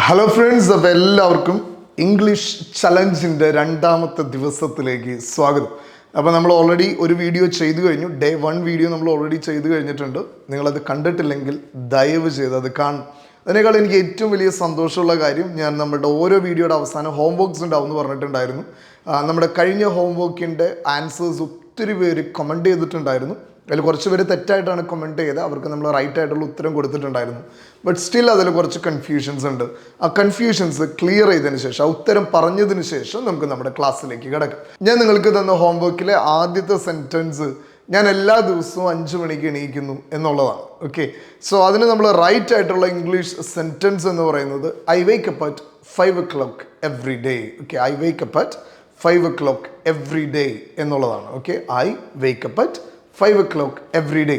Hello friends, അപ്പോൾ എല്ലാവർക്കും English ചലഞ്ചിൻ്റെ രണ്ടാമത്തെ ദിവസത്തിലേക്ക് സ്വാഗതം. അപ്പോൾ നമ്മൾ ഓൾറെഡി ഒരു വീഡിയോ ചെയ്തു കഴിഞ്ഞു. ഡേ 1 വീഡിയോ നമ്മൾ ഓൾറെഡി ചെയ്തു കഴിഞ്ഞിട്ടുണ്ട്. നിങ്ങളത് കണ്ടിട്ടില്ലെങ്കിൽ ദയവ് ചെയ്ത് അത് കാണും. അതിനേക്കാൾ എനിക്ക് ഏറ്റവും വലിയ സന്തോഷമുള്ള കാര്യം, ഞാൻ നമ്മുടെ ഓരോ വീഡിയോയുടെ അവസാനം ഹോം വർക്ക്സ് ഉണ്ടാവും എന്ന് പറഞ്ഞിട്ടുണ്ടായിരുന്നു. നമ്മുടെ കഴിഞ്ഞ ഹോം വർക്കിൻ്റെ ആൻസേഴ്സ് ഒത്തിരി പേര് കമൻറ്റ് ചെയ്തിട്ടുണ്ടായിരുന്നു. അതിൽ കുറച്ച് പേര് തെറ്റായിട്ടാണ് കമൻറ്റ് ചെയ്തത്. അവർക്ക് നമ്മൾ റൈറ്റ് ആയിട്ടുള്ള ഉത്തരം കൊടുത്തിട്ടുണ്ടായിരുന്നു. ബട്ട് സ്റ്റിൽ അതിൽ കുറച്ച് കൺഫ്യൂഷൻസ് ഉണ്ട്. ആ കൺഫ്യൂഷൻസ് ക്ലിയർ ചെയ്തതിന് ശേഷം, ആ ഉത്തരം പറഞ്ഞതിന് ശേഷം നമുക്ക് നമ്മുടെ ക്ലാസ്സിലേക്ക് കിടക്കാം. ഞാൻ നിങ്ങൾക്ക് തന്ന ഹോംവർക്കിലെ ആദ്യത്തെ സെൻറ്റൻസ്, ഞാൻ എല്ലാ ദിവസവും 5 മണിക്ക് എണീക്കുന്നു എന്നുള്ളതാണ്. ഓക്കെ, സോ അതിന് നമ്മൾ റൈറ്റ് ആയിട്ടുള്ള ഇംഗ്ലീഷ് സെൻറ്റൻസ് എന്ന് പറയുന്നത് I wake up at 5 o'clock every day. Okay, I wake up at 5 o'clock every day എന്നുള്ളതാണ്. Okay, I wake up at 5 o'clock every day.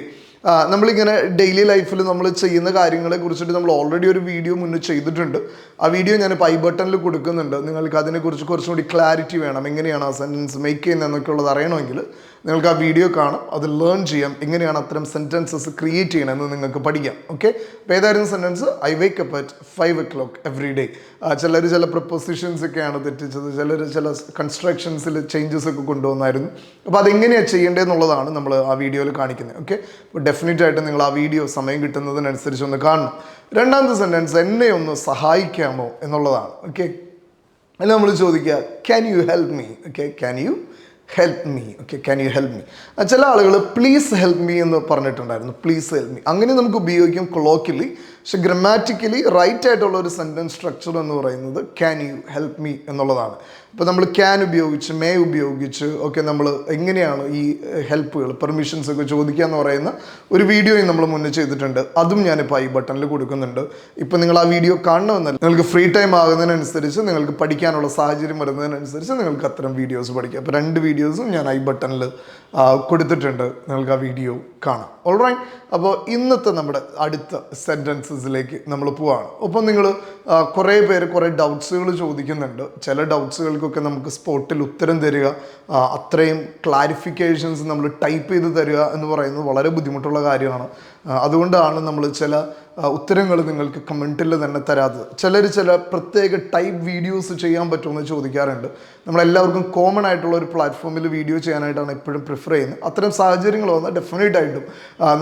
നമ്മളിങ്ങനെ ഡെയിലി ലൈഫിൽ നമ്മൾ ചെയ്യുന്ന കാര്യങ്ങളെ കുറിച്ചിട്ട് നമ്മൾ ഓൾറെഡി ഒരു വീഡിയോ മുന്നേ ചെയ്തിട്ടുണ്ട്. ആ വീഡിയോ ഞാനിപ്പോൾ ഐ ബട്ടണിൽ കൊടുക്കുന്നുണ്ട്. നിങ്ങൾക്ക് അതിനെക്കുറിച്ച് കുറച്ചും കൂടി ക്ലാരിറ്റി വേണം, എങ്ങനെയാണ് ആ സെൻറ്റൻസ് മേക്ക് ചെയ്യുന്നതെന്നൊക്കെ ഉള്ളത് അറിയണമെങ്കിൽ നിങ്ങൾക്ക് ആ വീഡിയോ കാണാം, അത് ലേൺ ചെയ്യാം, എങ്ങനെയാണ് അത്തരം സെൻറ്റൻസസ് ക്രിയേറ്റ് ചെയ്യണമെന്ന് നിങ്ങൾക്ക് പഠിക്കാം. ഓക്കെ, അപ്പോൾ ഏതായിരുന്നു sentence? I wake up at 5 o'clock every day. ചിലർ ചില പ്രപ്പോസിഷൻസ് ഒക്കെയാണ് തെറ്റിച്ചത്, ചിലർ ചില കൺസ്ട്രക്ഷൻസിൽ ചേഞ്ചസ് ഒക്കെ കൊണ്ടുവന്നായിരുന്നു. അപ്പോൾ അതെങ്ങനെയാണ് ചെയ്യേണ്ടതെന്നുള്ളതാണ് നമ്മൾ ആ വീഡിയോയിൽ കാണിക്കുന്നത്. ഓക്കെ, അപ്പോൾ ഡെഫിനറ്റ് ആയിട്ട് നിങ്ങൾ ആ വീഡിയോ സമയം കിട്ടുന്നതിനനുസരിച്ച് ഒന്ന് കാണണം. രണ്ടാമത്തെ സെൻറ്റൻസ്, എന്നെ ഒന്ന് സഹായിക്കാമോ എന്നുള്ളതാണ്. ഓക്കെ, അതിൽ നമ്മൾ ചോദിക്കുക can you help me. Okay, can you help me. Okay, can you help me. ചില ആളുകൾ പ്ലീസ് ഹെൽപ്പ് മീ എന്ന് പറഞ്ഞിട്ടുണ്ടായിരുന്നു. പ്ലീസ് ഹെൽപ്പ് മീ അങ്ങനെ നമുക്ക് ഉപയോഗിക്കും കൊളോക്കിയലി. പക്ഷെ ഗ്രാമാറ്റിക്കലി റൈറ്റ് ആയിട്ടുള്ള ഒരു സെൻറ്റൻസ് സ്ട്രക്ചർ എന്ന് പറയുന്നത് ക്യാൻ യു ഹെൽപ്പ് മീ എന്നുള്ളതാണ്. ഇപ്പോൾ നമ്മൾ ക്യാൻ ഉപയോഗിച്ച്, മേ ഉപയോഗിച്ച് ഒക്കെ നമ്മൾ എങ്ങനെയാണ് ഈ ഹെൽപ്പുകൾ, പെർമിഷൻസ് ഒക്കെ ചോദിക്കുക എന്ന് പറയുന്ന ഒരു വീഡിയോയും നമ്മൾ മുന്നേ ചെയ്തിട്ടുണ്ട്. അതും ഞാനിപ്പോൾ ഐ ബട്ടണിൽ കൊടുക്കുന്നുണ്ട്. ഇപ്പോൾ നിങ്ങൾ ആ വീഡിയോ കാണണമെന്നല്ല, നിങ്ങൾക്ക് ഫ്രീ ടൈം ആകുന്നതിനനുസരിച്ച്, നിങ്ങൾക്ക് പഠിക്കാനുള്ള സാഹചര്യം വരുന്നതിനനുസരിച്ച് നിങ്ങൾക്ക് അത്തരം വീഡിയോസ് പഠിക്കാം. അപ്പോൾ 2 വീഡിയോസും ഞാൻ ഐ ബട്ടണിൽ കൊടുത്തിട്ടുണ്ട്, നിങ്ങൾക്ക് ആ വീഡിയോ കാണാം. ഓൾറൈറ്റ്, അപ്പോൾ ഇന്നത്തെ നമ്മുടെ അടുത്ത സെൻറ്റൻസസിലേക്ക് നമ്മൾ പോവാണ്. ഒപ്പം നിങ്ങൾ കുറേ പേര് കുറേ ഡൗട്ട്സുകൾ ചോദിക്കുന്നുണ്ട്. ചില ഡൗട്ട്സുകൾക്കൊക്കെ നമുക്ക് സ്പോട്ടിൽ ഉത്തരം തരിക, അത്രയും ക്ലാരിഫിക്കേഷൻസ് നമ്മൾ ടൈപ്പ് ചെയ്ത് തരിക എന്ന് പറയുന്നത് വളരെ ബുദ്ധിമുട്ടുള്ള കാര്യമാണ്. അതുകൊണ്ടാണ് നമ്മൾ ചില ഉത്തരങ്ങൾ നിങ്ങൾക്ക് കമൻറ്റിൽ തന്നെ തരാത്തത്. ചില പ്രത്യേക ടൈപ്പ് വീഡിയോസ് ചെയ്യാൻ പറ്റുമെന്ന് ചോദിക്കാറുണ്ട്. നമ്മളെല്ലാവർക്കും കോമൺ ആയിട്ടുള്ള ഒരു പ്ലാറ്റ്ഫോമിൽ വീഡിയോ ചെയ്യാനായിട്ടാണ് എപ്പോഴും പ്രിഫർ ചെയ്യുന്നത്. അത്തരം സാഹചര്യങ്ങൾ വന്നാൽ ഡെഫിനറ്റ് ആയിട്ടും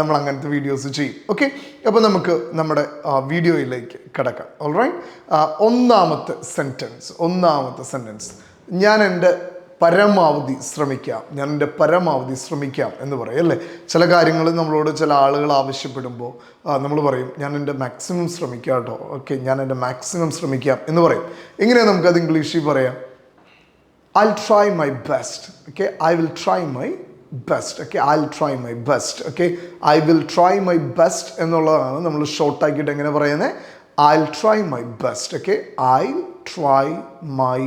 നമ്മൾ അങ്ങനത്തെ വീഡിയോസ് ചെയ്യും. ഓക്കെ, അപ്പോൾ നമുക്ക് നമ്മുടെ വീഡിയോയിലേക്ക് കിടക്കാം. ഓൾറൈറ്റ്, ഒന്നാമത്തെ സെൻറ്റൻസ്, ഞാൻ എൻ്റെ പരമാവധി ശ്രമിക്കാം എന്ന് പറയും അല്ലേ. ചില കാര്യങ്ങൾ നമ്മളോട് ചില ആളുകൾ ആവശ്യപ്പെടുമ്പോൾ നമ്മൾ പറയും ഞാൻ എൻ്റെ മാക്സിമം ശ്രമിക്കാം കേട്ടോ. ഓക്കെ, ഞാൻ എൻ്റെ മാക്സിമം ശ്രമിക്കാം എന്ന് പറയും. എങ്ങനെയാണ് നമുക്കത് ഇംഗ്ലീഷിൽ പറയാം? I'll try my best. Okay, I will try my best. Okay, I'll try my best. Okay, I will try my best എന്നുള്ളതാണ് നമ്മൾ ഷോർട്ടാക്കിയിട്ട് എങ്ങനെ പറയുന്നത്? I'll try my best. Okay, I'll try my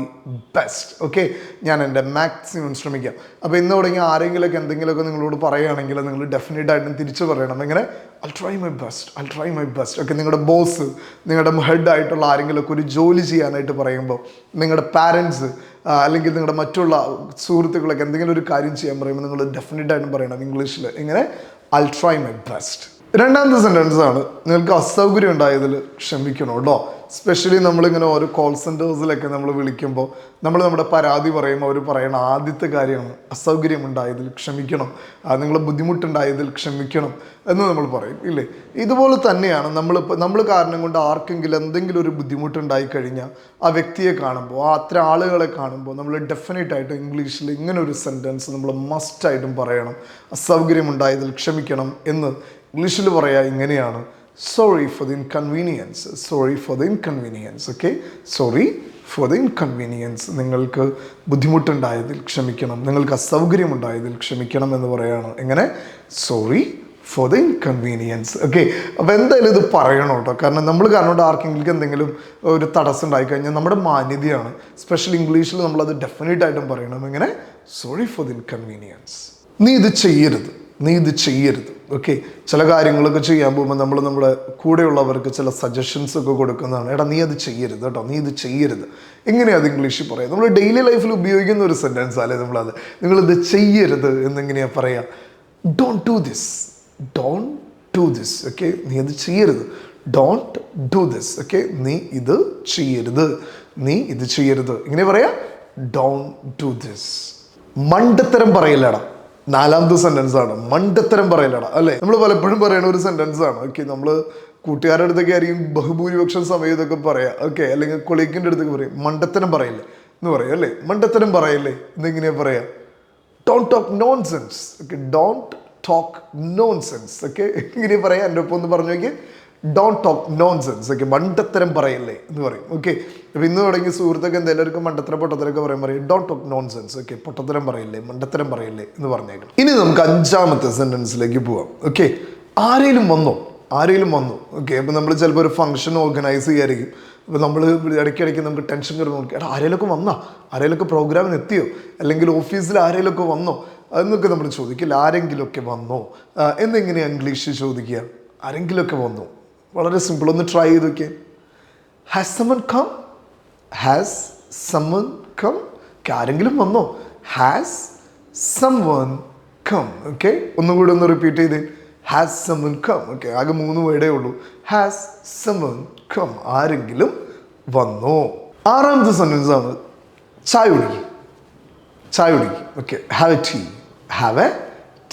best. Okay, ഞാൻ എൻ്റെ maximum ശ്രമിക്കാം. അപ്പോൾ ഇന്ന് തുടങ്ങി ആരെങ്കിലുമൊക്കെ എന്തെങ്കിലുമൊക്കെ നിങ്ങളോട് പറയുകയാണെങ്കിൽ നിങ്ങൾ ഡെഫിനറ്റ് ആയിട്ടും തിരിച്ചു പറയണം. എങ്ങനെ? I'll try my best. Okay, നിങ്ങളുടെ ബോസ്, നിങ്ങളുടെ ഹെഡായിട്ടുള്ള ആരെങ്കിലുമൊക്കെ ഒരു ജോലി ചെയ്യാനായിട്ട് പറയുമ്പോൾ, നിങ്ങളുടെ പാരൻസ് അല്ലെങ്കിൽ നിങ്ങളുടെ മറ്റുള്ള സുഹൃത്തുക്കളൊക്കെ എന്തെങ്കിലും ഒരു കാര്യം ചെയ്യാൻ പറയുമ്പോൾ നിങ്ങൾ ഡെഫിനറ്റ് ആയിട്ടും പറയണം ഇംഗ്ലീഷിൽ. എങ്ങനെ? I'll try my best. രണ്ടാമത്തെ സെൻറ്റൻസ് ആണ്, നിങ്ങൾക്ക് അസൗകര്യം ഉണ്ടായതിൽ ക്ഷമിക്കണം കേട്ടോ. സ്പെഷ്യലി നമ്മളിങ്ങനെ ഓരോ കോൾ സെൻറ്റേഴ്സിലൊക്കെ നമ്മൾ വിളിക്കുമ്പോൾ നമ്മുടെ പരാതി പറയുമ്പോൾ അവർ പറയുന്ന ആദ്യത്തെ കാര്യമാണ് അസൗകര്യം ഉണ്ടായതിൽ ക്ഷമിക്കണം, നിങ്ങൾ ബുദ്ധിമുട്ടുണ്ടായതിൽ ക്ഷമിക്കണം എന്ന് നമ്മൾ പറയും ഇല്ലേ. ഇതുപോലെ തന്നെയാണ് നമ്മൾ കാരണം കൊണ്ട് ആർക്കെങ്കിലും എന്തെങ്കിലും ഒരു ബുദ്ധിമുട്ടുണ്ടായി കഴിഞ്ഞാൽ ആ വ്യക്തിയെ കാണുമ്പോൾ, അത്തരം ആളുകളെ കാണുമ്പോൾ നമ്മൾ ഡെഫിനറ്റായിട്ടും ഇംഗ്ലീഷിൽ ഇങ്ങനെ ഒരു സെൻറ്റൻസ് നമ്മൾ മസ്റ്റായിട്ടും പറയണം. അസൗകര്യം ഉണ്ടായതിൽ ക്ഷമിക്കണം എന്ന് ഇംഗ്ലീഷിൽ പറയാ ഇങ്ങനെയാണ്, sorry for the inconvenience. Okay, sorry for the inconvenience. നിങ്ങൾക്ക് ബുദ്ധിമുട്ടുണ്ടായതിൽ ക്ഷമിക്കണം, നിങ്ങൾക്ക് അസൗകര്യം ഉണ്ടായതിൽ ക്ഷമിക്കണം എന്ന് പറയാണ്. എങ്ങനെ? sorry for the inconvenience. Okay, അപ്പോൾ എന്തായാലും ഇത് പറയണം കേട്ടോ. കാരണം കാരണം ആർക്കെങ്കിലും എന്തെങ്കിലും ഒരു തടസ്സം ഉണ്ടായിക്കഴിഞ്ഞാൽ നമ്മുടെ മാന്യതയാണ്. സ്പെഷ്യൽ ഇംഗ്ലീഷിൽ നമ്മളത് ഡെഫിനറ്റ് ആയിട്ടും പറയണം. എങ്ങനെ? sorry for the inconvenience. നീ ഇത് ചെയ്യരുത്. ഓക്കെ, ചില കാര്യങ്ങളൊക്കെ ചെയ്യാൻ പോകുമ്പോൾ നമ്മൾ നമ്മുടെ കൂടെയുള്ളവർക്ക് ചില സജഷൻസ് ഒക്കെ കൊടുക്കുന്നതാണ്. എടാ നീ അത് ചെയ്യരുത് കേട്ടോ, നീ ഇത് ചെയ്യരുത്. എങ്ങനെയാണ് അത് ഇംഗ്ലീഷിൽ പറയാം? നമ്മൾ ഡെയിലി ലൈഫിൽ ഉപയോഗിക്കുന്ന ഒരു സെൻറ്റൻസ് അല്ലേ നമ്മളത്. നിങ്ങളിത് ചെയ്യരുത് എന്നെങ്ങനെയാണ് പറയുക? Don't do this. ഓക്കെ, നീ അത് ചെയ്യരുത്. Don't do this. ഓക്കെ, നീ ഇത് ചെയ്യരുത്, നീ ഇത് ചെയ്യരുത്. ഇങ്ങനെ പറയാ, ഡോണ്ട് ഡു ദിസ്. മണ്ടത്തരം പറയില്ലടാ, നാലാമത്തെ സെന്റൻസ് ആണ്. മണ്ടത്തരം പറയില്ലടാ, അല്ലേ? നമ്മൾ പലപ്പോഴും പറയുന്ന ഒരു സെന്റൻസ് ആണ്. ഓക്കെ, നമ്മൾ കൂട്ടുകാരുടെ അടുത്തൊക്കെ ആയിരിക്കും ബഹുഭൂരിപക്ഷം സമയം ഇതൊക്കെ പറയാം. ഓക്കെ, അല്ലെങ്കിൽ കൊളീഗിൻ്റെ അടുത്തൊക്കെ പറയും മണ്ടത്തരം പറയില്ലേ എന്ന് പറയും, അല്ലേ? മണ്ടത്തരം പറയില്ലേ എന്നെങ്ങനെയാ പറയാ? Don't talk nonsense. Okay, don't talk nonsense. Okay, ഇങ്ങനെ പറയാം. എൻ്റെ ഒപ്പം ഒന്ന് പറഞ്ഞു നോക്കി, ഡോണ്ട് ടോക്ക് നോൺസെൻസ്. ഓക്കെ, മണ്ടത്തരം പറയില്ലേ എന്ന് പറയും. ഓക്കെ, അപ്പോൾ ഇന്ന് തുടങ്ങി സുഹൃത്തൊക്കെ എന്തെല്ലാവർക്കും മണ്ടത്തരം പൊട്ടത്തരമൊക്കെ പറയും ഡോണ്ട് ടോക്ക് നോൺസെൻസ്. ഓക്കെ, പൊട്ടത്തരം പറയില്ലേ, മണ്ടത്തരം പറയില്ലേ എന്ന് പറഞ്ഞേക്കണം. ഇനി നമുക്ക് 5ാമത്തെ സെന്റൻസിലേക്ക് പോവാം. ഓക്കെ, ആരേലും വന്നോ, ആരെങ്കിലും വന്നു. ഓക്കെ, അപ്പോൾ നമ്മൾ ചിലപ്പോൾ ഒരു ഫംഗ്ഷൻ ഓർഗനൈസ് ചെയ്യായിരിക്കും. അപ്പോൾ നമ്മൾ ഇടയ്ക്കിടയ്ക്ക് നമുക്ക് ടെൻഷൻ കയറി നോക്കി, എടാ ആരെങ്കിലുമൊക്കെ വന്നോ, ആരെങ്കിലുമൊക്കെ പ്രോഗ്രാമിന് എത്തിയോ, അല്ലെങ്കിൽ ഓഫീസിൽ ആരെങ്കിലുമൊക്കെ വന്നോ എന്നൊക്കെ നമ്മൾ ചോദിക്കില്ല. ആരെങ്കിലുമൊക്കെ വന്നോ എന്നെങ്ങനെയാണ് ഇംഗ്ലീഷിൽ ചോദിക്കുക? ആരെങ്കിലുമൊക്കെ വന്നോ. വളരെ സിമ്പിൾ, ഒന്ന് ട്രൈ ചെയ്ത് നോക്കിയാൽ. Has someone come, has someone come. ആരെങ്കിലും വന്നോ, ഹാസ് സംവൺ കം. ഓക്കെ, ഒന്നുകൂടി ഒന്ന് റിപ്പീറ്റ് ചെയ്തേ. Has someone come. ഓക്കെ, ആകെ 3 വേർഡേ ഉള്ളൂ. ഹാസ് സമൺ കം, ആരെങ്കിലും വന്നോ. 6ാമത്തെ സെന്റൻസ് ആണ് ചായ കുടിക്കും. ചായ കുടിക്കും. Okay, have a tea, have a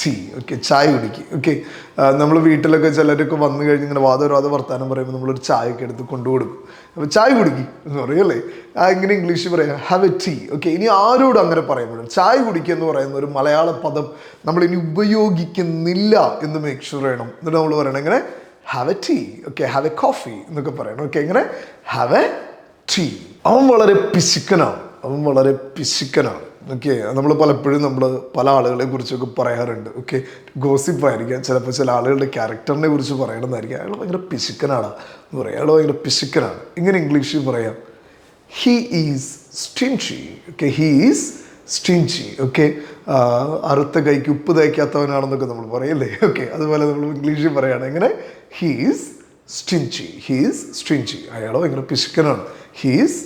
tea. Okay, ചായ കുടിക്കും. ഓക്കെ, നമ്മൾ വീട്ടിലൊക്കെ ചിലരൊക്കെ വന്നു കഴിഞ്ഞ് ഇങ്ങനെ വാദോരാതെ വർത്താനം പറയുമ്പോൾ നമ്മളൊരു ചായയൊക്കെ എടുത്ത് കൊണ്ടു കൊടുക്കും. അപ്പോൾ ചായ കുടിക്കും എന്ന് പറയും, അല്ലേ? ഇങ്ങനെ ഇംഗ്ലീഷിൽ പറയാം, ഹാവ് എ ടീ. ഓക്കെ, ഇനി ആരോടും അങ്ങനെ പറയുമ്പോഴും ചായ കുടിക്കുക എന്ന് പറയുന്ന ഒരു മലയാള പദം നമ്മൾ ഇനി ഉപയോഗിക്കുന്നില്ല എന്ന് മേക്ക് ഷുവർ ചെയ്യണം. എന്നിട്ട് നമ്മൾ പറയണം ഇങ്ങനെ, have a tea. Okay, have a coffee എന്നൊക്കെ പറയണം. ഓക്കെ, ഇങ്ങനെ ഹാവ് എ ടീ. അവൻ വളരെ പിശുക്കനാണ്, അവൻ വളരെ പിശുക്കനാണ്. ഓക്കെ, നമ്മൾ പലപ്പോഴും നമ്മൾ പല ആളുകളെ കുറിച്ചൊക്കെ പറയാറുണ്ട്. ഓക്കെ, ഗോസിപ്പായിരിക്കാം, ചിലപ്പോൾ ചില ആളുകളുടെ ക്യാരക്ടറിനെ കുറിച്ച് പറയണമെന്നായിരിക്കും. അയാൾ ഭയങ്കര പിശുക്കനാണ് എന്ന് പറയാം, അയാൾ ഭയങ്കര പിശുക്കനാണ്. ഇങ്ങനെ ഇംഗ്ലീഷിൽ പറയാം, he is stingy. Okay, he is stingy. Okay, അറുത്ത കൈക്ക് ഉപ്പ് തയ്ക്കാത്തവനാണെന്നൊക്കെ നമ്മൾ പറയല്ലേ. ഓക്കെ, അതുപോലെ നമ്മൾ ഇംഗ്ലീഷിൽ പറയുകയാണ് എങ്ങനെ, he is stingy. He is stingy, അയാൾ ഭയങ്കര പിശുക്കനാണ്. He is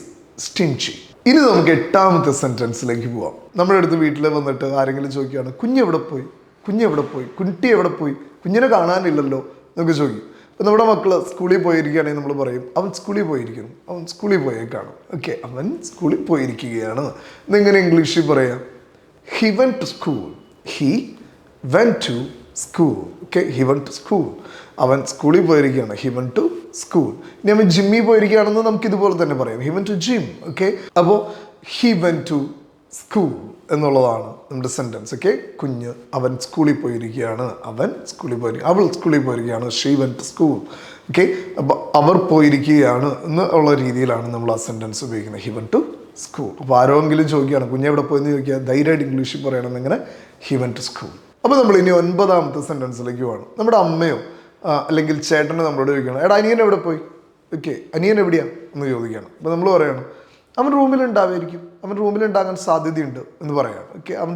stingy. ഇനി നമുക്ക് 8ാമത്തെ സെന്റൻസിലേക്ക് പോവാം. നമ്മുടെ അടുത്ത് വീട്ടിൽ വന്നിട്ട് ആരെങ്കിലും ചോദിക്കുകയാണ്, കുഞ്ഞെവിടെ പോയി, കുഞ്ഞെവിടെ പോയി, കുട്ടി എവിടെ പോയി, കുഞ്ഞിനെ കാണാനില്ലല്ലോ എന്നൊക്കെ ചോദിക്കും. അപ്പോൾ നമ്മുടെ മക്കൾ സ്കൂളിൽ പോയിരിക്കുകയാണെങ്കിൽ നമ്മൾ പറയും, അവൻ സ്കൂളിൽ പോയിരിക്കുന്നു, അവൻ സ്കൂളിൽ പോയേക്കാണ്. ഓക്കെ, അവൻ സ്കൂളിൽ പോയിരിക്കുകയാണ്. എന്നിങ്ങനെ ഇംഗ്ലീഷിൽ പറയാം, he went to school. He went to school. Okay, he went to school. അവൻ സ്കൂളിൽ പോയിരിക്കുകയാണ്. He went to school. ഇനി അവൻ ജിമ്മിൽ പോയിരിക്കുകയാണെന്ന് നമുക്ക് ഇതുപോലെ തന്നെ പറയാം, he went to gym. Okay, അപ്പോൾ ഹി വെന്റ് ടു സ്കൂൾ എന്നുള്ളതാണ് നമ്മുടെ സെന്റൻസ്. ഓക്കെ, കുഞ്ഞ് അവൻ സ്കൂളിൽ പോയിരിക്കുകയാണ്, അവൻ സ്കൂളിൽ പോയിരിക്കുക, അവൾ സ്കൂളിൽ പോയിരിക്കുകയാണ്, she went to school. Okay, അപ്പോൾ അവർ പോയിരിക്കുകയാണ് എന്നുള്ള രീതിയിലാണ് നമ്മൾ ആ സെന്റൻസ് ഉപയോഗിക്കുന്നത്, ഹി വെന്റ് ടു സ്കൂൾ. അപ്പോൾ ആരോങ്കിലും ചോദിക്കുകയാണ് കുഞ്ഞ് എവിടെ പോയെന്ന് ചോദിക്കുക, ധൈര്യമായിട്ട് ഇംഗ്ലീഷിൽ പറയണം എങ്ങനെ, ഹി വെന്റ് ടു സ്കൂൾ. അപ്പോൾ നമ്മൾ ഇനി 9ാമത്തെ സെന്റൻസിലേക്ക് പോവാണ്. നമ്മുടെ അമ്മയോ അല്ലെങ്കിൽ ചേട്ടനോ നമ്മളോട് ചോദിക്കണം, എടാ അനിയൻ എവിടെ പോയി. ഓക്കെ, അനിയൻ എവിടെയാണ് എന്ന് ചോദിക്കുകയാണ്. അപ്പോൾ നമ്മൾ പറയണം, അവൻ റൂമിലുണ്ടാവുമായിരിക്കും, അവൻ റൂമിലുണ്ടാകാൻ സാധ്യതയുണ്ട് എന്ന് പറയാം. ഓക്കെ, അവൻ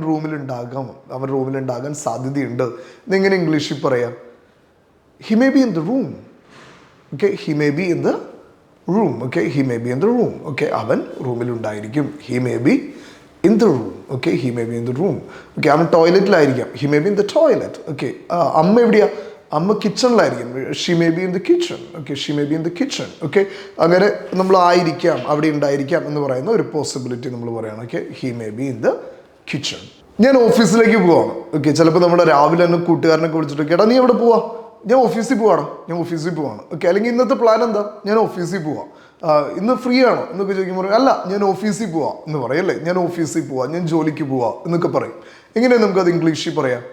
റൂമിലുണ്ടാകാൻ സാധ്യതയുണ്ട് എന്നെങ്ങനെ ഇംഗ്ലീഷിൽ പറയാം, he may be in the room. Okay, he may be in the room. Okay, he may be in the room. Okay, അവൻ റൂമിലുണ്ടായിരിക്കും, he may be in the room. Okay, he may be in the room. Okay, അവൻ ടോയ്ലറ്റിലായിരിക്കാം, he may be in the toilet. Okay, അമ്മ എവിടെയാ, അമ്മ കിച്ചണിലായിരിക്കും, she may be in the kitchen. Okay, she may be in the kitchen. Okay, അങ്ങനെ നമ്മൾ ആയിരിക്കാം, അവിടെ ഉണ്ടായിരിക്കാം എന്ന് പറയുന്ന ഒരു പോസിബിലിറ്റി നമ്മൾ പറയുകയാണ്. Okay, he may be in the kitchen. ഞാൻ ഓഫീസിലേക്ക് പോവാണ്. ഓക്കെ, ചിലപ്പോൾ നമ്മുടെ രാവിലെ തന്നെ കൂട്ടുകാരനൊക്കെ വിളിച്ചിട്ട്, എടാ നീ എവിടെ പോവാ, ഞാൻ ഓഫീസിൽ പോവാണ്, ഞാൻ ഓഫീസിൽ പോവാണ്. ഓക്കെ, അല്ലെങ്കിൽ ഇന്നത്തെ പ്ലാൻ എന്താ, ഞാൻ ഓഫീസിൽ പോവാം, ഇന്ന് ഫ്രീ ആണോ എന്നൊക്കെ ചോദിക്കുമ്പോൾ അല്ല ഞാൻ ഓഫീസിൽ പോവാം എന്ന് പറയും, അല്ലേ? ഞാൻ ഓഫീസിൽ പോവാം, ഞാൻ ജോലിക്ക് പോവാം എന്നൊക്കെ പറയും. എങ്ങനെ നമുക്കത് ഇംഗ്ലീഷിൽ പറയാം,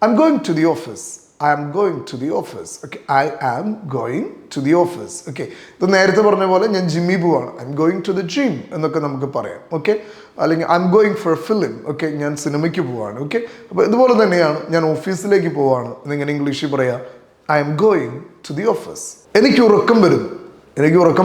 I am going to the office. I am going to the office. Okay, I am going to the office. Okay, ഇത് നേരത്തെ പറഞ്ഞ പോലെ ഞാൻ ജിമ്മിൽ പോവാണ്, I am going to the gym എന്നൊക്കെ നമുക്ക് പറയാം. ഓക്കെ, അല്ലെങ്കിൽ I am going for a film. Okay, ഞാൻ സിനിമയ്ക്ക് പോവാണ്. ഓക്കെ, അപ്പോൾ ഇതുപോലെ തന്നെയാണ് ഞാൻ ഓഫീസിലേക്ക് പോവാണ് എന്നിങ്ങനെ ഇംഗ്ലീഷിൽ പറയാം, I am going to the office. എനിക്ക് ഉറക്കം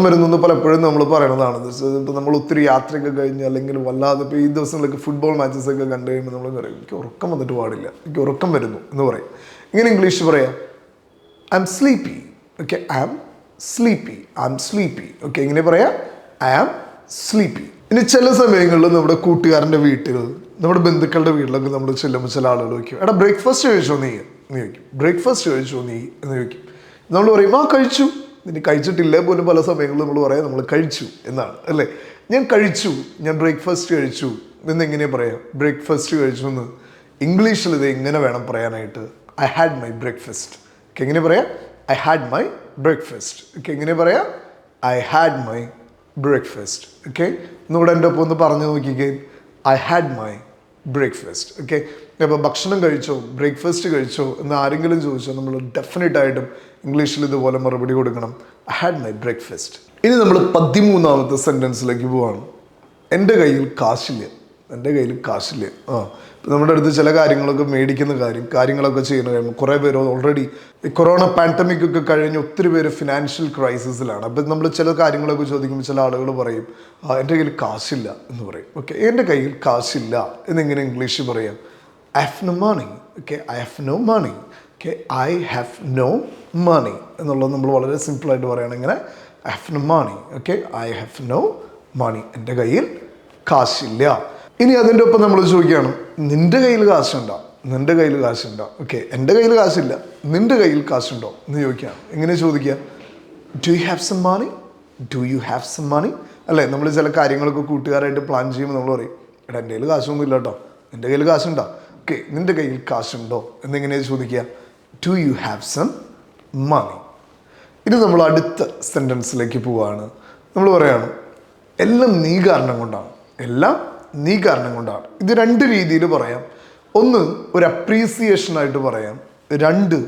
വരുന്നു എന്ന് പലപ്പോഴും നമ്മൾ പറയണതാണ്. ഇപ്പോൾ നമ്മൾ ഒത്തിരി യാത്രയൊക്കെ കഴിഞ്ഞ് അല്ലെങ്കിൽ വല്ലാതെ ഇപ്പോൾ ഈ ദിവസങ്ങളിലൊക്കെ ഫുട്ബോൾ മാച്ചസ് ഒക്കെ കണ്ടു കഴിയുമ്പോൾ നമ്മൾ പറയും എനിക്ക് ഉറക്കം വന്നിട്ട് പാടില്ല, എനിക്ക് ഉറക്കം വരുന്നു എന്ന് പറയും. ഇങ്ങനെ ഇംഗ്ലീഷ് പറയാം, I M sleepy. Okay, I M sleepy. Okay, ഇങ്ങനെ പറയാം, ഐ ആം സ്ലീപ്പി. ഇനി ചില സമയങ്ങളിൽ നമ്മുടെ കൂട്ടുകാരൻ്റെ വീട്ടിൽ, നമ്മുടെ ബന്ധുക്കളുടെ വീട്ടിലൊക്കെ നമ്മൾ ചെല്ലുമ്പോൾ ചില ആളുകൾ ചോദിക്കും, എടാ ബ്രേക്ക്ഫാസ്റ്റ് കഴിച്ചോ നീ എന്ന് ചോദിക്കും. ബ്രേക്ക്ഫാസ്റ്റ് കഴിച്ചോ നീ എന്ന് ചോദിക്കും. നമ്മൾ പറയും, ആ കഴിച്ചു ഇനി കഴിച്ചിട്ടില്ലേ പോലും പല സമയങ്ങളിൽ നമ്മൾ പറയാം നമ്മൾ കഴിച്ചു എന്നാണ് അല്ലേ. ഞാൻ കഴിച്ചു, ഞാൻ ബ്രേക്ക്ഫാസ്റ്റ് കഴിച്ചു എന്നെങ്ങനെയാണ് പറയാം? ബ്രേക്ക്ഫാസ്റ്റ് കഴിച്ചു എന്ന് ഇംഗ്ലീഷിൽ ഇത് എങ്ങനെ വേണം പറയാനായിട്ട്? I had my breakfast. Okay, എങ്ങനെ പറയാം? I had my breakfast. Okay, എങ്ങനെ പറയാം? I had my breakfast. Okay, ഒന്നുകൂടെ എൻ്റെ ഒപ്പം ഒന്ന് പറഞ്ഞു നോക്കിക്കേ. I had my breakfast. Okay, അപ്പോൾ ഭക്ഷണം കഴിച്ചോ, ബ്രേക്ക്ഫാസ്റ്റ് കഴിച്ചോ എന്ന് ആരെങ്കിലും ചോദിച്ചോ നമ്മൾ ഡെഫിനറ്റായിട്ടും ഇംഗ്ലീഷിൽ ഇതുപോലെ മറുപടി കൊടുക്കണം. I had my breakfast. ഇനി നമ്മൾ 13ാമത്തെ സെൻറ്റൻസിലേക്ക് പോവാണ്. എൻ്റെ കയ്യിൽ കാശില്ല. എൻ്റെ കയ്യിൽ കാശില്ല. ഇപ്പം നമ്മുടെ അടുത്ത് ചില കാര്യങ്ങളൊക്കെ മേടിക്കുന്ന കാര്യങ്ങളൊക്കെ ചെയ്യുന്ന കഴിയുമ്പോൾ കുറേ പേര് ഓൾറെഡി ഈ കൊറോണ പാൻഡമിക് ഒക്കെ കഴിഞ്ഞ് ഒത്തിരി പേര് ഫിനാൻഷ്യൽ ക്രൈസിസിലാണ്. അപ്പം നമ്മൾ ചില കാര്യങ്ങളൊക്കെ ചോദിക്കുമ്പോൾ ചില ആളുകൾ പറയും എൻ്റെ കയ്യിൽ കാശില്ല എന്ന് പറയും. ഓക്കെ, എൻ്റെ കയ്യിൽ കാശില്ല എന്നിങ്ങനെ ഇംഗ്ലീഷിൽ പറയാം? I have no money. Okay, I have no money. Okay, I have no money എന്നുള്ളത് നമ്മൾ വളരെ സിമ്പിളായിട്ട് പറയുകയാണ്. ഇങ്ങനെ I have no money. Okay, I have no money. എൻ്റെ കയ്യിൽ കാശില്ല. ഇനി അതിൻ്റെ ഒപ്പം നമ്മൾ ചോദിക്കുകയാണ്, നിൻ്റെ കയ്യിൽ കാശുണ്ടോ? നിൻ്റെ കയ്യിൽ കാശുണ്ടോ? ഓക്കെ, എൻ്റെ കയ്യിൽ കാശില്ല, നിൻ്റെ കയ്യിൽ കാശുണ്ടോ എന്ന് ചോദിക്കുകയാണ്. എങ്ങനെ ചോദിക്കുക? Do you have some money? Do you have some money? അല്ലേ, നമ്മൾ ചില കാര്യങ്ങളൊക്കെ കൂട്ടുകാരായിട്ട് പ്ലാൻ ചെയ്യുമ്പോൾ നമ്മൾ പറയും, എടാ എൻ്റെ കയ്യിൽ കാശൊന്നും ഇല്ല കേട്ടോ, നിൻ്റെ കയ്യിൽ കാശുണ്ടോ? ഓക്കെ, നിൻ്റെ കയ്യിൽ കാശുണ്ടോ എന്നെങ്ങനെയാണ് ചോദിക്കുക? Do you have some money. ഇനി നമ്മൾ അടുത്ത സെൻറ്റൻസിലേക്ക് പോവുകയാണ്. നമ്മൾ പറയുകയാണ്, എല്ലാം നീ കാരണം കൊണ്ടാണ്. എല്ലാം നീ കാരണം കൊണ്ടാണ്. ഇത് 2 രീതിയിൽ പറയാം. ഒന്ന് ഒരു അപ്രീസിയേഷനായിട്ട് പറയാം, 2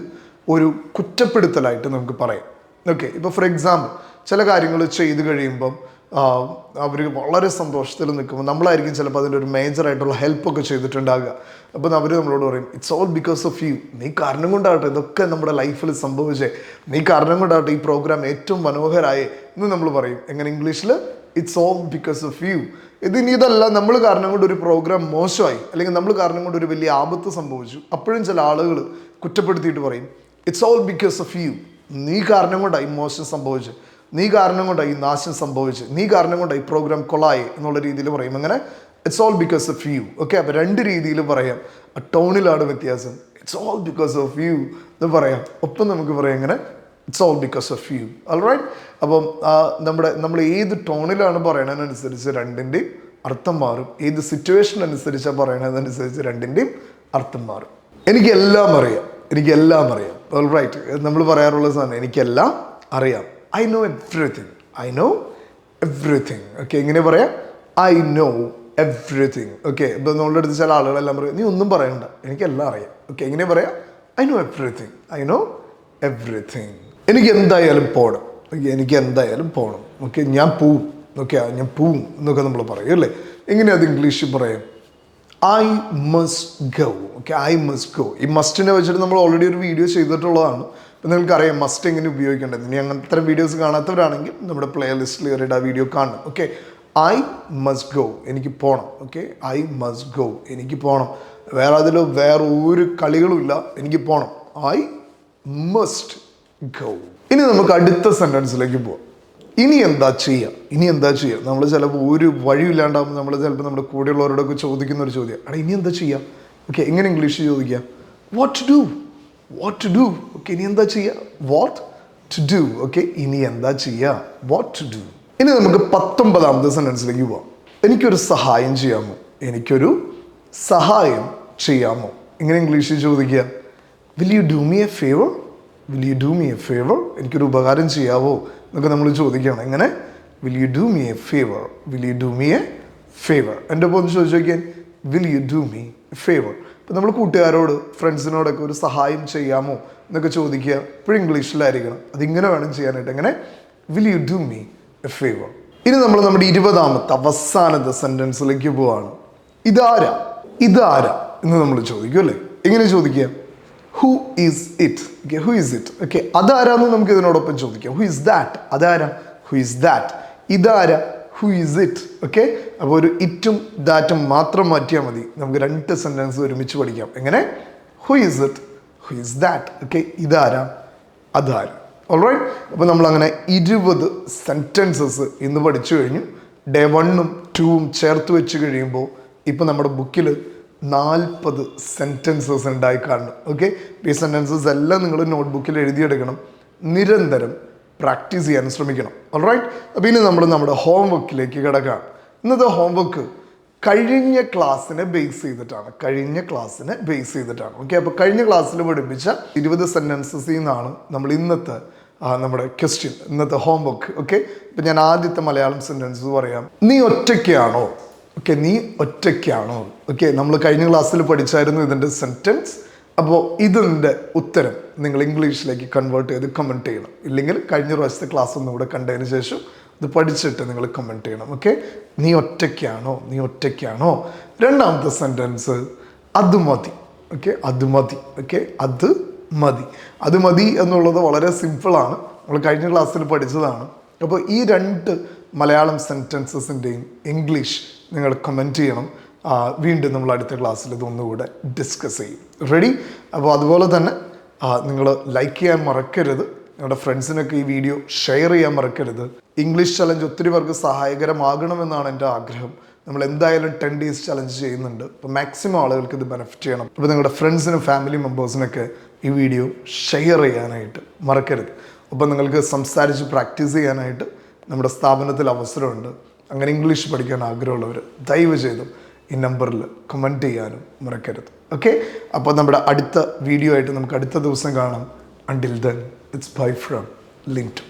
ഒരു കുറ്റപ്പെടുത്തലായിട്ട് നമുക്ക് പറയാം. ഓക്കെ, ഇപ്പോൾ ഫോർ എക്സാമ്പിൾ ചില കാര്യങ്ങൾ ചെയ്ത് കഴിയുമ്പം അവർ വളരെ സന്തോഷത്തിൽ നിൽക്കുമ്പോൾ നമ്മളായിരിക്കും ചിലപ്പോൾ അതിൻ്റെ ഒരു മേജറായിട്ടുള്ള ഹെൽപ്പൊക്കെ ചെയ്തിട്ടുണ്ടാകുക. അപ്പം അവർ നമ്മളോട് പറയും, it's all because of you. നീ കാരണം കൊണ്ടാകട്ടെ ഇതൊക്കെ നമ്മുടെ ലൈഫിൽ സംഭവിച്ചേ, നീ കാരണം കൊണ്ടാകട്ടെ ഈ പ്രോഗ്രാം ഏറ്റവും മനോഹരമായേ എന്ന് നമ്മൾ പറയും. എങ്ങനെ ഇംഗ്ലീഷിൽ? It's all because of you. ഇതല്ല നമ്മൾ കാരണം കൊണ്ട് ഒരു പ്രോഗ്രാം മോശമായി, അല്ലെങ്കിൽ നമ്മൾ കാരണം കൊണ്ട് ഒരു വലിയ ആപത്ത് സംഭവിച്ചു, അപ്പോഴും ചില ആളുകൾ കുറ്റപ്പെടുത്തിയിട്ട് പറയും, it's all because of you. നീ കാരണം കൊണ്ടാണ് ഈ മോശം സംഭവിച്ചത്, നീ കാരണം കൊണ്ടാണ് ഈ നാശം സംഭവിച്ചത്, നീ കാരണം കൊണ്ടാണ് ഈ പ്രോഗ്രാം കൊളായി എന്നുള്ള രീതിയിൽ പറയും. അങ്ങനെ it's all because of you. Okay, അപ്പോൾ 2 രീതിയിൽ പറയാം. ആ ടോണിലാണ് വ്യത്യാസം. It's all because of you എന്ന് പറയാം. ഒപ്പം നമുക്ക് പറയാം ഇങ്ങനെ it's all because of you. Alright. അപ്പം നമ്മൾ ഏത് ടോണിലാണ് പറയണതിനനുസരിച്ച് 2ൻ്റെയും അർത്ഥം മാറും. ഏത് സിറ്റുവേഷൻ അനുസരിച്ചാണ് പറയണതനുസരിച്ച് 2ൻ്റെയും അർത്ഥം മാറും. എനിക്കെല്ലാം അറിയാം. ഓൾറൈറ്റ്, നമ്മൾ പറയാറുള്ള സാധനം എനിക്കെല്ലാം അറിയാം. I know everything. I know everything. Okay, എങ്ങനെ പറയാം? I know everything. ഓക്കെ, ഇപ്പം നമ്മളുടെ അടുത്ത് ചില ആളുകളെല്ലാം പറയും, നീ ഒന്നും പറയണ്ട, എനിക്കെല്ലാം അറിയാം. ഓക്കെ, എങ്ങനെ പറയാം? I know everything. I know everything. എനിക്ക് എന്തായാലും പോകണം. എനിക്ക് എന്തായാലും പോകണം. ഓക്കെ, ഞാൻ പോവും. ഓക്കെ, ഞാൻ പോവും എന്നൊക്കെ നമ്മൾ പറയും അല്ലേ. എങ്ങനെയാണ് അത് ഇംഗ്ലീഷിൽ പറയാം? I must go. Okay, I must go. ഈ മസ്റ്റിനെ വെച്ചിട്ട് നമ്മൾ ഓൾറെഡി ഒരു വീഡിയോ ചെയ്തിട്ടുള്ളതാണ്. അപ്പം നിങ്ങൾക്കറിയാം മസ്റ്റ് എങ്ങനെ ഉപയോഗിക്കേണ്ടത്. ഇനി അങ്ങനത്തെ വീഡിയോസ് കാണാത്തവരാണെങ്കിൽ നമ്മുടെ പ്ലേ ലിസ്റ്റിൽ കയറിയിട്ട് ആ വീഡിയോ കാണണം. Okay, I must go. എനിക്ക് പോകണം. Okay, I must go. എനിക്ക് പോകണം. വേറെ ഒരു കളികളും ഇല്ല, എനിക്ക് പോകണം. I must go. ഇനി നമുക്ക് അടുത്ത സെൻറ്റൻസിലേക്ക് പോവാം. ഇനി എന്താ ചെയ്യുക? നമ്മൾ ചിലപ്പോൾ ഒരു വഴിയില്ലാണ്ടാകുമ്പോൾ നമ്മൾ ചിലപ്പോൾ നമ്മുടെ കൂടെയുള്ളവരോടൊക്കെ ചോദിക്കുന്ന ഒരു ചോദ്യം, അവിടെ ഇനി എന്താ ചെയ്യുക? ഓക്കെ, എങ്ങനെ ഇംഗ്ലീഷിൽ ചോദിക്കുക? What to do. ഓക്കെ, ഇനി എന്താ ചെയ്യുക? What to do. ഓക്കെ, ഇനി എന്താ ചെയ്യുക? What to do. ഇനി നമുക്ക് 19ാമത്തെ സെൻറ്റൻസിലേക്ക് പോവാം. എനിക്കൊരു സഹായം ചെയ്യാമോ? എനിക്കൊരു സഹായം ചെയ്യാമോ? ഇങ്ങനെ ഇംഗ്ലീഷിൽ ചോദിക്കുക? Will you do me A favour? Will you do me A favour? എനിക്കൊരു ഉപകാരം ചെയ്യാവോ എന്നൊക്കെ നമ്മൾ ചോദിക്കുകയാണ്. എങ്ങനെ? Will you do me A favour? Will you do me A favour? എൻ്റെ ഒപ്പം ഒന്ന് ചോദിച്ചു നോക്കിയാൽ will you do me A favour? ഇപ്പം നമ്മൾ കൂട്ടുകാരോട് ഫ്രണ്ട്സിനോടൊക്കെ ഒരു സഹായം ചെയ്യാമോ എന്നൊക്കെ ചോദിക്കുക. ഇപ്പോഴും ഇംഗ്ലീഷിലായിരിക്കണം. അതിങ്ങനെ വേണം ചെയ്യാനായിട്ട്. എങ്ങനെ? Will you do me A favour? ഇനി നമ്മൾ നമ്മുടെ 20ാമത്തെ അവസാനത്തെ സെൻറ്റൻസിലേക്ക് പോവാണ്. ഇതാരാ എന്ന് നമ്മൾ ചോദിക്കും അല്ലേ. എങ്ങനെ ചോദിക്കുക? Who is it? Okay, who is it? Okay, അതാരാന്ന് നമുക്ക് ഇതിനോടൊപ്പം ചോദിക്കാം. Who is that? അതാരാ? Who is that? ഇതാരാ? Who is it? ഓക്കെ, അപ്പോൾ ഒരു ഇറ്റും ദാറ്റും മാത്രം മാറ്റിയാൽ മതി. നമുക്ക് 2 സെൻറ്റൻസ് ഒരുമിച്ച് പഠിക്കാം. എങ്ങനെ? Who is it? Who is that? Okay, ഇതാരാ? അതാരാ? ഓൾറൈറ്റ്. അപ്പോൾ നമ്മളങ്ങനെ 20 സെൻറ്റൻസസ് ഇന്ന് പഠിച്ചു കഴിഞ്ഞു. ഡേ 1ഉം 2ഉം ചേർത്ത് വെച്ച് കഴിയുമ്പോൾ ഇപ്പോൾ നമ്മുടെ ബുക്കിൽ 40 സെൻറ്റൻസസ് ഉണ്ടായി കാണണം. ഓക്കെ, ഈ സെൻറ്റൻസസ് എല്ലാം നിങ്ങൾ നോട്ട്ബുക്കിൽ എഴുതിയെടുക്കണം. നിരന്തരം പ്രാക്ടീസ് ചെയ്യാൻ ശ്രമിക്കണം. ഓൾറൈറ്റ്, അപ്പോൾ ഇനി നമ്മൾ നമ്മുടെ ഹോംവർക്കിലേക്ക് കിടക്കാം. ഇന്നത്തെ ഹോംവർക്ക് കഴിഞ്ഞ ക്ലാസ്സിനെ ബേസ് ചെയ്തിട്ടാണ്. ഓക്കെ, അപ്പോൾ കഴിഞ്ഞ ക്ലാസ്സിൽ പഠിപ്പിച്ച 20 സെൻറ്റൻസസിൽ നിന്നാണ് നമ്മൾ ഇന്നത്തെ നമ്മുടെ ക്വസ്റ്റ്യൻ, ഇന്നത്തെ ഹോംവർക്ക്. ഓക്കെ, ഇപ്പം ഞാൻ ആദ്യത്തെ മലയാളം സെൻറ്റൻസ് പറയാം. നീ ഒറ്റയ്ക്കാണോ? ഓക്കെ, നീ ഒറ്റയ്ക്കാണോ? ഓക്കെ, നമ്മൾ കഴിഞ്ഞ ക്ലാസ്സിൽ പഠിച്ചായിരുന്നു ഇതിൻ്റെ സെൻറ്റൻസ്. അപ്പോൾ ഇതിൻ്റെ ഉത്തരം നിങ്ങൾ ഇംഗ്ലീഷിലേക്ക് കൺവേർട്ട് ചെയ്ത് കമൻറ്റ് ചെയ്യണം. ഇല്ലെങ്കിൽ കഴിഞ്ഞ പ്രാവശ്യത്തെ ക്ലാസ് ഒന്നും കൂടെ കണ്ടതിന് ശേഷം ഇത് പഠിച്ചിട്ട് നിങ്ങൾ കമൻറ്റ് ചെയ്യണം. ഓക്കെ, നീ ഒറ്റയ്ക്കാണോ? രണ്ടാമത്തെ സെൻറ്റൻസ് അത് മതി. ഓക്കെ, അത് മതി എന്നുള്ളത് വളരെ സിമ്പിളാണ്, നമ്മൾ കഴിഞ്ഞ ക്ലാസ്സിൽ പഠിച്ചതാണ്. അപ്പോൾ ഈ 2 മലയാളം സെൻറ്റൻസസിൻ്റെയും ഇംഗ്ലീഷ് നിങ്ങൾ കമൻറ്റ് ചെയ്യണം. വീണ്ടും നമ്മൾ അടുത്ത ക്ലാസ്സിൽ ഇതൊന്നുകൂടെ ഡിസ്കസ് ചെയ്യും. റെഡി? അപ്പോൾ അതുപോലെ തന്നെ നിങ്ങൾ ലൈക്ക് ചെയ്യാൻ മറക്കരുത്. നിങ്ങളുടെ ഫ്രണ്ട്സിനൊക്കെ ഈ വീഡിയോ ഷെയർ ചെയ്യാൻ മറക്കരുത്. ഇംഗ്ലീഷ് ചലഞ്ച് ഒത്തിരി പേർക്ക് സഹായകരമാകണമെന്നാണ് എൻ്റെ ആഗ്രഹം. നമ്മൾ എന്തായാലും 10 days ചലഞ്ച് ചെയ്യുന്നുണ്ട്. അപ്പോൾ മാക്സിമം ആളുകൾക്ക് ഇത് ബെനിഫിറ്റ് ചെയ്യണം. അപ്പോൾ നിങ്ങളുടെ ഫ്രണ്ട്സിനും ഫാമിലി മെമ്പേഴ്സിനൊക്കെ ഈ വീഡിയോ ഷെയർ ചെയ്യാനായിട്ട് മറക്കരുത്. അപ്പോൾ നിങ്ങൾക്ക് സംസാരിച്ച് പ്രാക്ടീസ് ചെയ്യാനായിട്ട് നമ്മുടെ സ്ഥാപനത്തിൽ അവസരമുണ്ട്. അങ്ങനെ ഇംഗ്ലീഷ് പഠിക്കാൻ ആഗ്രഹമുള്ളവർ ദയവ് ചെയ്തും ഈ നമ്പറിൽ കമൻറ്റ് ചെയ്യാനും മറക്കരുത്. ഓക്കെ, അപ്പോൾ നമ്മുടെ അടുത്ത വീഡിയോ ആയിട്ട് നമുക്ക് അടുത്ത ദിവസം കാണാം. Until then, it's bye from Linto.